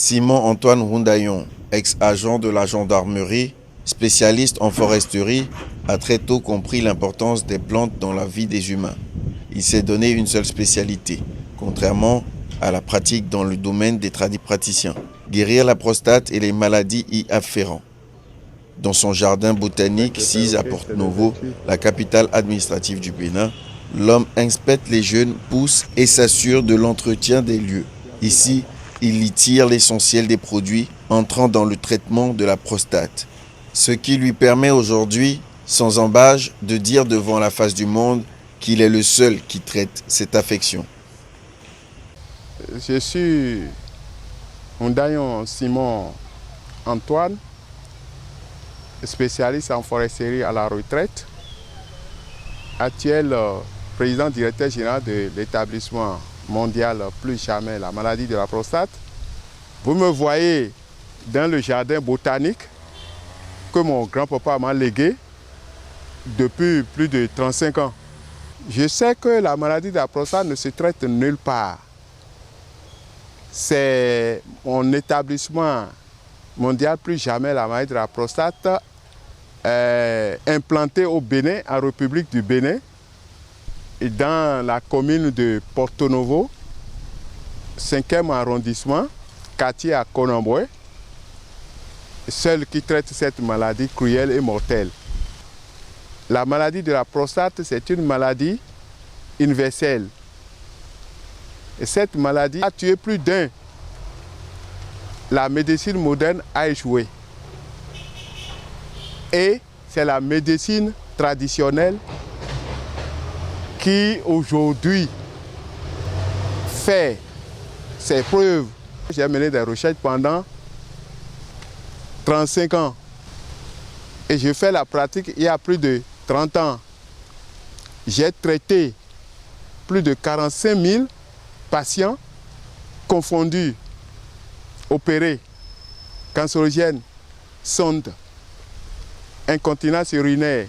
Simon-Antoine Roundaillon, ex-agent de la gendarmerie, spécialiste en foresterie, a très tôt compris l'importance des plantes dans la vie des humains. Il s'est donné une seule spécialité, contrairement à la pratique dans le domaine des tradipraticiens: guérir la prostate et les maladies y afférentes. Dans son jardin botanique, sis à Porto-Novo, la capitale administrative du Bénin, l'homme inspecte les jeunes pousses et s'assure de l'entretien des lieux. Ici, il y tire l'essentiel des produits entrant dans le traitement de la prostate. Ce qui lui permet aujourd'hui, sans embâche, de dire devant la face du monde qu'il est le seul qui traite cette affection. Je suis Roundaillon Simon Antoine, spécialiste en foresterie à la retraite, actuel président directeur général de l'établissement mondial Plus jamais la maladie de la prostate. Vous me voyez dans le jardin botanique que mon grand-papa m'a légué depuis plus de 35 ans. Je sais que la maladie de la prostate ne se traite nulle part. C'est mon établissement mondial Plus jamais la maladie de la prostate implanté au Bénin, en République du Bénin, et dans la commune de Porto-Novo, 5e arrondissement, quartier à Konambwe, seul qui traite cette maladie cruelle et mortelle. La maladie de la prostate, c'est une maladie universelle. Et cette maladie a tué plus d'un. La médecine moderne a échoué. Et c'est la médecine traditionnelle qui aujourd'hui fait ses preuves. J'ai mené des recherches pendant 35 ans et je fais la pratique il y a plus de 30 ans. J'ai traité plus de 45 000 patients confondus, opérés, cancérogènes, sondes, incontinence urinaire.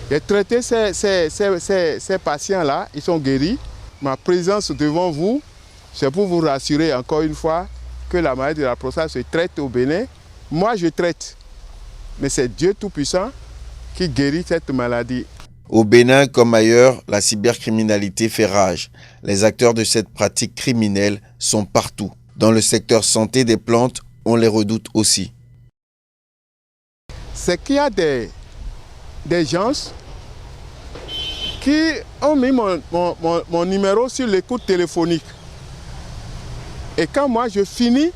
J'ai traité ces patients-là, ils sont guéris. Ma présence devant vous, c'est pour vous rassurer encore une fois que la maladie de la prostate se traite au Bénin. Moi, je traite, mais c'est Dieu Tout-Puissant qui guérit cette maladie. Au Bénin comme ailleurs, la cybercriminalité fait rage. Les acteurs de cette pratique criminelle sont partout. Dans le secteur santé des plantes, on les redoute aussi. C'est qu'il y a des gens qui ont mis mon numéro sur l'écoute téléphonique. Et quand moi je finis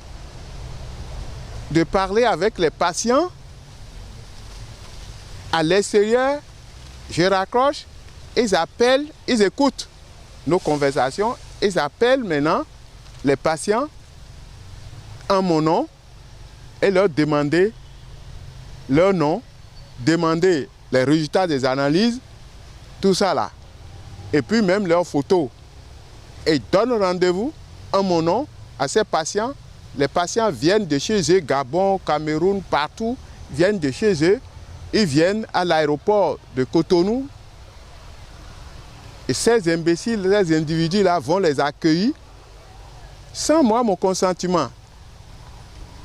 de parler avec les patients, à l'extérieur, je raccroche, ils appellent, ils écoutent nos conversations, ils appellent maintenant les patients en mon nom et leur demander leur nom, demander les résultats des analyses, tout ça là. Et puis même leurs photos. Et ils donnent rendez-vous en mon nom à ces patients. Les patients viennent de chez eux, Gabon, Cameroun, partout, viennent de chez eux. Ils viennent à l'aéroport de Cotonou. Et ces imbéciles, ces individus-là vont les accueillir sans moi, mon consentement.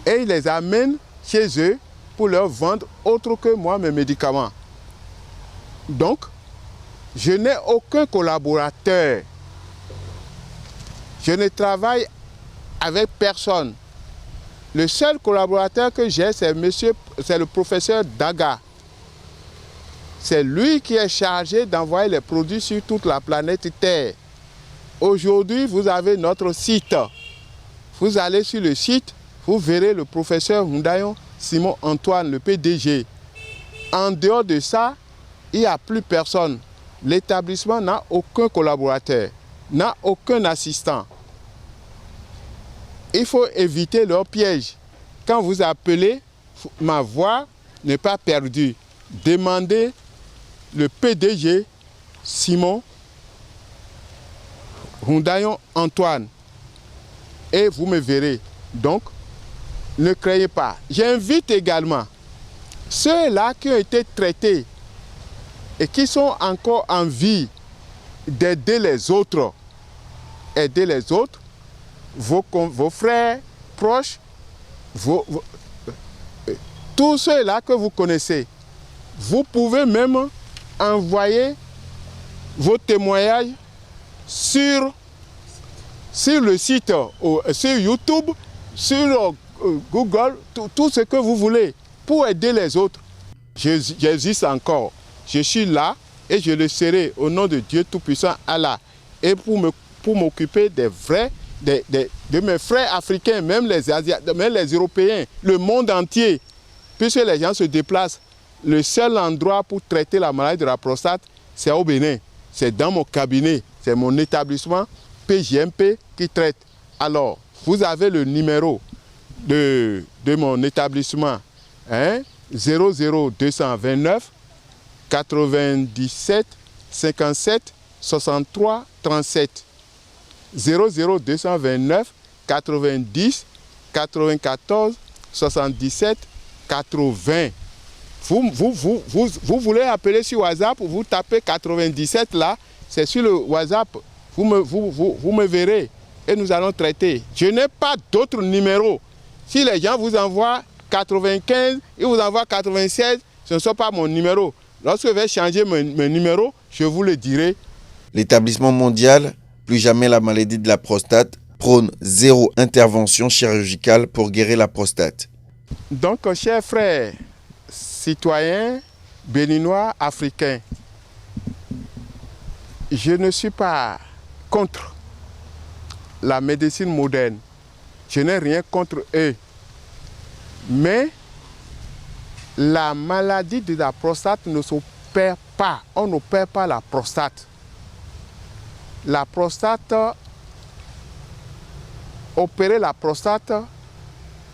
Et ils les amènent chez eux pour leur vendre autre que moi mes médicaments. Donc, je n'ai aucun collaborateur. Je ne travaille avec personne. Le seul collaborateur que j'ai, c'est le professeur Daga. C'est lui qui est chargé d'envoyer les produits sur toute la planète Terre. Aujourd'hui, vous avez notre site. Vous allez sur le site, vous verrez le professeur Roundaillon Simon Antoine, le PDG. En dehors de ça, il n'y a plus personne. L'établissement n'a aucun collaborateur, n'a aucun assistant. Il faut éviter leur piège. Quand vous appelez, ma voix n'est pas perdue. Demandez le PDG Simon Roundaillon Antoine et vous me verrez. Donc, ne craignez pas. J'invite également ceux-là qui ont été traités et qui sont encore en vie d'aider les autres. Aider les autres vos frères proches, tous ceux-là que vous connaissez. Vous pouvez même envoyer vos témoignages sur le site, sur YouTube, sur Google, tout ce que vous voulez pour aider les autres. J'existe encore. Je suis là et je le serai au nom de Dieu Tout-Puissant, Allah. Et pour m'occuper de mes frères africains, même les Asiatiques, même les Européens, le monde entier. Puisque les gens se déplacent, le seul endroit pour traiter la maladie de la prostate, c'est au Bénin. C'est dans mon cabinet, c'est mon établissement PJMP qui traite. Alors, vous avez le numéro de mon établissement, hein, 00229 97 57 63 37. 00229 90 94 77 80. Vous voulez appeler sur WhatsApp, vous tapez 97 là, c'est sur le WhatsApp, vous me verrez et nous allons traiter. Je n'ai pas d'autre numéro. Si les gens vous envoient 95, ils vous envoient 96, ce ne sont pas mon numéro. Lorsque je vais changer mon numéro, je vous le dirai. L'établissement mondial, plus jamais la maladie de la prostate, prône 0 intervention chirurgicale pour guérir la prostate. Donc, chers frères, citoyens, béninois, africains, je ne suis pas contre la médecine moderne. Je n'ai rien contre eux. Mais la maladie de la prostate ne s'opère pas. On n'opère pas la prostate. La prostate, opérer la prostate,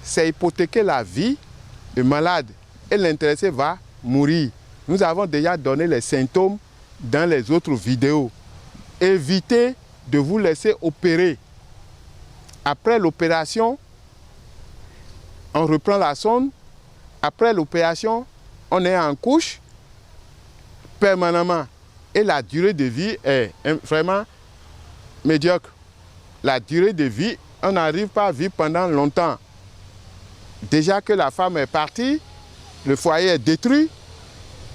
c'est hypothéquer la vie du malade et l'intéressé va mourir. Nous avons déjà donné les symptômes dans les autres vidéos. Évitez de vous laisser opérer. Après l'opération, on reprend la sonde. Après l'opération, on est en couche permanemment. Et la durée de vie est vraiment médiocre. La durée de vie, on n'arrive pas à vivre pendant longtemps. Déjà que la femme est partie, le foyer est détruit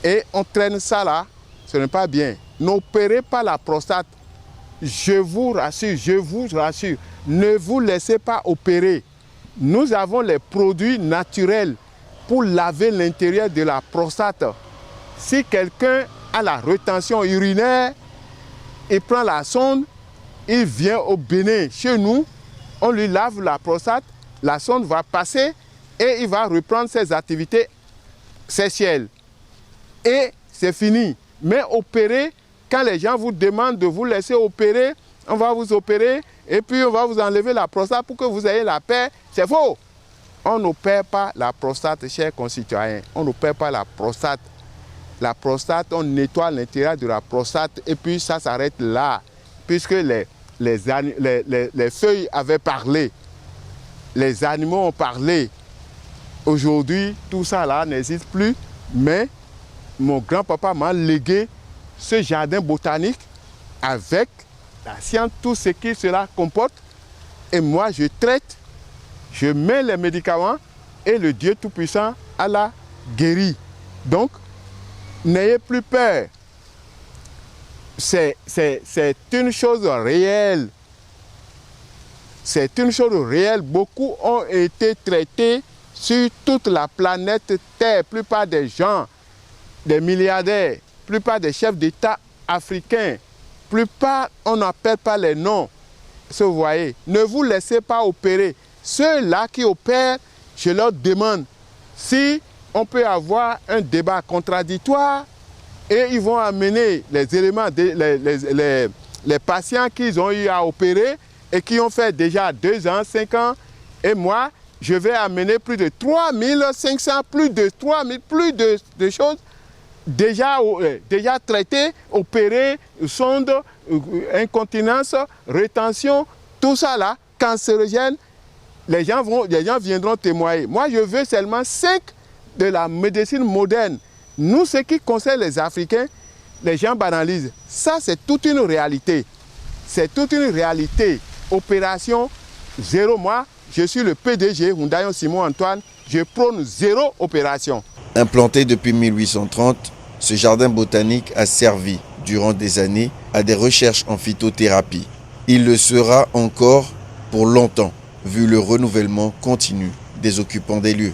et on traîne ça là, ce n'est pas bien. N'opérez pas la prostate. Je vous rassure, ne vous laissez pas opérer. Nous avons les produits naturels pour laver l'intérieur de la prostate. Si quelqu'un a la rétention urinaire, il prend la sonde, il vient au Bénin. Chez nous, on lui lave la prostate, la sonde va passer et il va reprendre ses activités sexuelles. Et c'est fini. Mais opérer, quand les gens vous demandent de vous laisser opérer, on va vous opérer et puis on va vous enlever la prostate pour que vous ayez la paix, c'est faux. On n'opère pas la prostate, chers concitoyens. On n'opère pas la prostate. La prostate, on nettoie l'intérieur de la prostate et puis ça s'arrête là. Puisque les feuilles avaient parlé, les animaux ont parlé. Aujourd'hui, tout ça là n'existe plus, mais mon grand-papa m'a légué ce jardin botanique avec la science, tout ce qui cela comporte. Et moi, je traite, je mets les médicaments et le Dieu Tout-Puissant, Allah, guérit. Donc, n'ayez plus peur. C'est une chose réelle. C'est une chose réelle. Beaucoup ont été traités sur toute la planète Terre. La plupart des gens, des milliardaires, la plupart des chefs d'État africains, la plupart, on n'appelle pas les noms. Vous voyez, ne vous laissez pas opérer. Ceux-là qui opèrent, je leur demande si on peut avoir un débat contradictoire et ils vont amener les éléments, les patients qu'ils ont eu à opérer et qui ont fait déjà 2 ans, 5 ans. Et moi, je vais amener plus de 3500, plus de choses déjà traitées, opérées, sondes, incontinence, rétention, tout ça là, cancérogène. Les gens viendront témoigner. Moi, je veux seulement 5 de la médecine moderne. Nous, ce qui concerne les Africains, les gens banalisent. Ça, c'est toute une réalité. C'est toute une réalité. Opération, zéro. Moi, je suis le PDG, Houndayon Simon Antoine, je prône zéro opération. Implanté depuis 1830, ce jardin botanique a servi durant des années à des recherches en phytothérapie. Il le sera encore pour longtemps, vu le renouvellement continu des occupants des lieux.